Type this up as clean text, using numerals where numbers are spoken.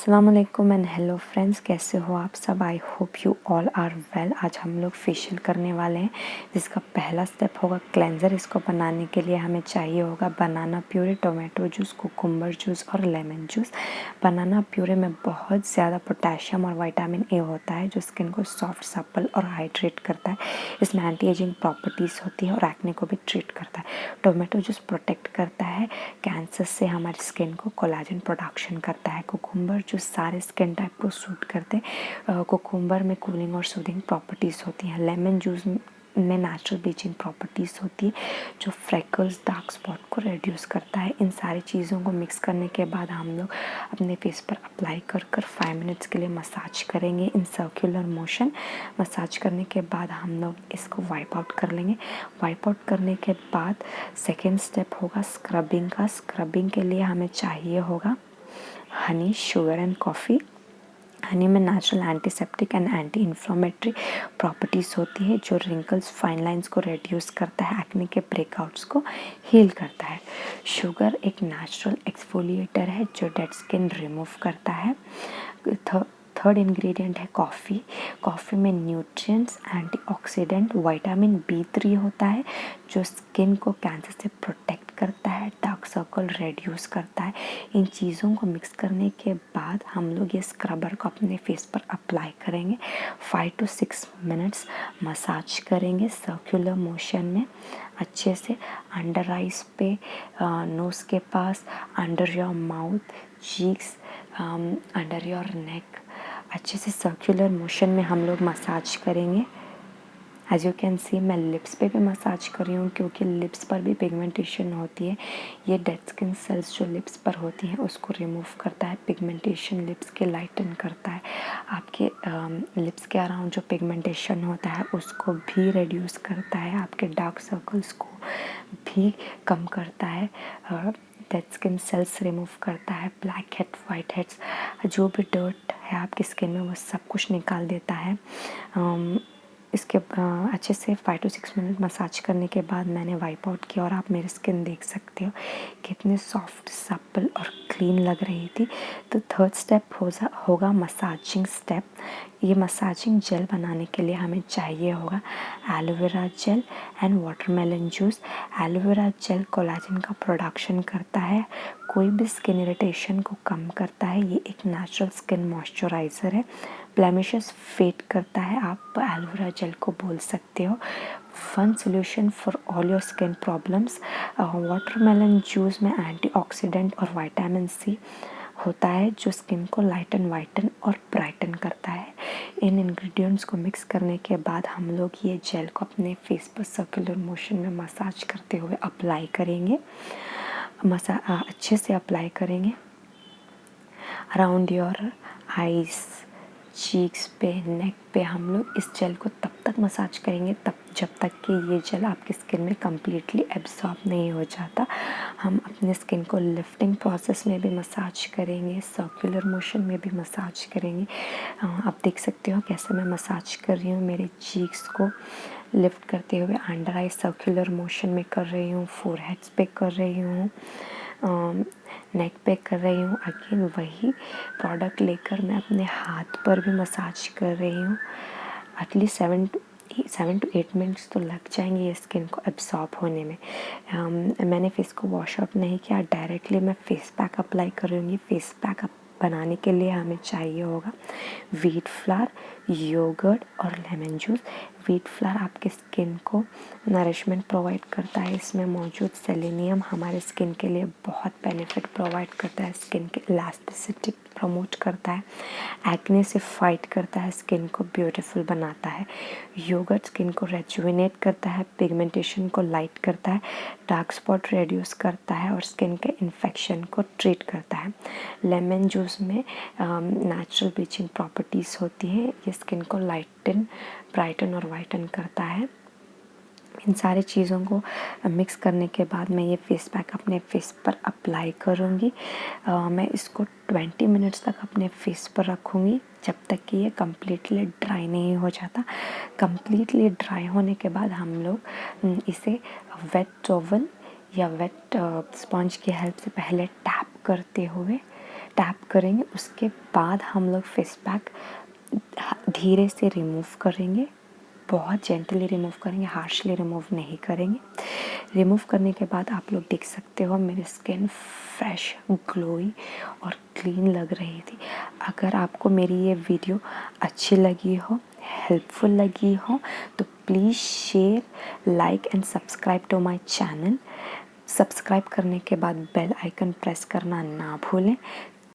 अस्सलाम वालेकुम and hello friends, कैसे हो आप सब। I hope you all are well. आज हम लोग फेशियल करने वाले हैं, जिसका पहला स्टेप होगा क्लेंजर। इसको बनाने के लिए हमें चाहिए होगा banana puree, tomato juice, cucumber juice और लेमन जूस। बनाना प्यूरे में बहुत ज़्यादा पोटेशियम और विटामिन ए होता है, जो स्किन को सॉफ्ट, सपल और हाइड्रेट करता है। इसमें एंटी एजिंग प्रॉपर्टीज़ होती है और एक्ने को भी ट्रीट करता है। टोमेटो जूस प्रोटेक्ट करता है कैंसर से हमारी स्किन को, कोलाजन प्रोडक्शन करता है। कुकुम्बर जो सारे स्किन टाइप को सूट करते हैं। कुकुम्बर में कूलिंग और सूदिंग प्रॉपर्टीज़ होती हैं। लेमन जूस में नेचुरल ब्लीचिंग प्रॉपर्टीज़ होती है, जो फ्रेकल्स, डार्क स्पॉट को रिड्यूस करता है। इन सारी चीज़ों को मिक्स करने के बाद हम लोग अपने फेस पर अप्लाई कर 5 मिनट्स के लिए मसाज करेंगे इन सर्कुलर मोशन। मसाज करने के बाद हम लोग इसको वाइप आउट कर लेंगे। वाइप आउट करने के बाद सेकेंड स्टेप होगा स्क्रबिंग का। स्क्रबिंग के लिए हमें चाहिए होगा honey, sugar and coffee. Honey में natural antiseptic and anti inflammatory properties होती है, जो रिंकल्स, फाइन लाइंस को रिड्यूस करता है, एक्ने के ब्रेकआउट्स को हील करता है। शुगर एक नेचुरल एक्सफोलिएटर है, जो डेड स्किन रिमूव करता है। थर्ड इंग्रेडिएंट है कॉफ़ी। कॉफ़ी में न्यूट्रिएंट्स, एंटीऑक्सीडेंट, विटामिन B3 होता है, जो स्किन को कैंसर से प्रोटेक्ट करता है, डार्क सर्कल रिड्यूस करता है। इन चीज़ों को मिक्स करने के बाद हम लोग ये स्क्रबर को अपने फेस पर अप्लाई करेंगे। 5 to 6 मिनट्स मसाज करेंगे सर्कुलर मोशन में अच्छे से, अंडर आइज पे, नोज़ के पास, under your mouth, cheeks, under your neck. अच्छे से सर्कुलर मोशन में हम लोग मसाज करेंगे। एज यू कैन सी, मैं लिप्स पे भी मसाज कर रही हूँ, क्योंकि लिप्स पर भी पिगमेंटेशन होती है। ये डेड स्किन सेल्स जो लिप्स पर होती हैं उसको रिमूव करता है। पिगमेंटेशन लिप्स के लाइटन करता है। आपके लिप्स के अराउंड जो पिगमेंटेशन होता है उसको भी रिड्यूस करता है। आपके डार्क सर्कल्स को भी कम करता है। डेड स्किन सेल्स रिमूव करता है। ब्लैक हेड, वाइट हेड्स, जो भी डर्ट है आपकी स्किन में वो सब कुछ निकाल देता है। इसके अच्छे से 5 to 6 मिनट मसाज करने के बाद मैंने वाइप आउट किया और आप मेरी स्किन देख सकते हो कितनी सॉफ्ट, सप्पल और क्लीन लग रही थी। तो थर्ड स्टेप होगा मसाजिंग स्टेप। ये मसाजिंग जेल बनाने के लिए हमें चाहिए होगा aloe vera gel and watermelon juice. Aloe vera gel collagen का प्रोडक्शन करता है, कोई भी स्किन इरिटेशन को कम करता है। ये एक नेचुरल स्किन मॉइस्चराइज़र है, ब्लेमिशेस फेड करता है, आप एलोवेरा जेल को बोल सकते हो। One solution for all your skin problems. Watermelon juice में एंटीऑक्सीडेंट और विटामिन C होता है, जो स्किन को लाइटन, वाइटन और ब्राइटन करता है। इन इंग्रेडिएंट्स को मिक्स करने के बाद हम लोग ये जेल को अपने फेस पर सर्कुलर मोशन में मसाज करते हुए अप्लाई करेंगे। अच्छे से अप्लाई करेंगे अराउंड योर आईज, चीक्स पे, नेक पे। हम लोग इस जेल को तब तक मसाज करेंगे जब तक कि ये जेल आपकी स्किन में कम्प्लीटली एब्जॉर्ब नहीं हो जाता। हम अपने स्किन को लिफ्टिंग प्रोसेस में भी मसाज करेंगे, सर्कुलर मोशन में भी मसाज करेंगे। आप देख सकते हो कैसे मैं मसाज कर रही हूँ। मेरे चीक्स को लिफ्ट करते हुए अंडर आई सर्कुलर मोशन में कर रही हूँ, फोरहेड्स पे कर रही हूँ, नेक पे कर रही हूँ। अगेन वही प्रोडक्ट लेकर मैं अपने हाथ पर भी मसाज कर रही हूँ। एटलीस्ट 7 to 8 मिनट्स तो लग जाएंगे ये स्किन को एब्जॉर्ब होने में। मैंने फेस को वॉश अप नहीं किया, डायरेक्टली मैं फेस पैक अप्लाई कर रही हूँ। फेस पैक बनाने के लिए हमें चाहिए होगा व्हीट फ्लावर, योगर्ट और लेमन जूस। व्हीट फ्लावर आपके स्किन को नरिशमेंट प्रोवाइड करता है। इसमें मौजूद सेलेनियम हमारे स्किन के लिए बहुत बेनिफिट प्रोवाइड करता है। स्किन के इलास्टिसिटी प्रमोट करता है, एक्ने से फाइट करता है, स्किन को ब्यूटीफुल बनाता है। योगर्ट स्किन को रेजुविनेट करता है, पिगमेंटेशन को लाइट करता है, डार्क स्पॉट रिड्यूस करता है और स्किन के इन्फेक्शन को ट्रीट करता है। लेमन जूस में नेचुरल ब्लीचिंग प्रॉपर्टीज़ होती हैं, ये स्किन को लाइटन, ब्राइटन और वाइटन करता है। इन सारी चीज़ों को मिक्स करने के बाद मैं ये फेस पैक अपने फेस पर अप्लाई करूँगी। मैं इसको 20 मिनट्स तक अपने फेस पर रखूँगी, जब तक कि ये कम्प्लीटली ड्राई नहीं हो जाता। कम्प्लीटली ड्राई होने के बाद हम लोग इसे वेट टॉवल या वेट स्पंज की हेल्प से पहले टैप करते हुए टैप करेंगे, उसके बाद हम लोग फेस पैक धीरे से रिमूव करेंगे, बहुत जेंटली रिमूव करेंगे, हार्शली रिमूव नहीं करेंगे। रिमूव करने के बाद आप लोग देख सकते हो मेरी स्किन फ्रेश, ग्लोई और क्लीन लग रही थी। अगर आपको मेरी ये वीडियो अच्छी लगी हो, हेल्पफुल लगी हो, तो please share, like and subscribe to my channel. Subscribe करने के बाद बेल आइकन प्रेस करना ना भूलें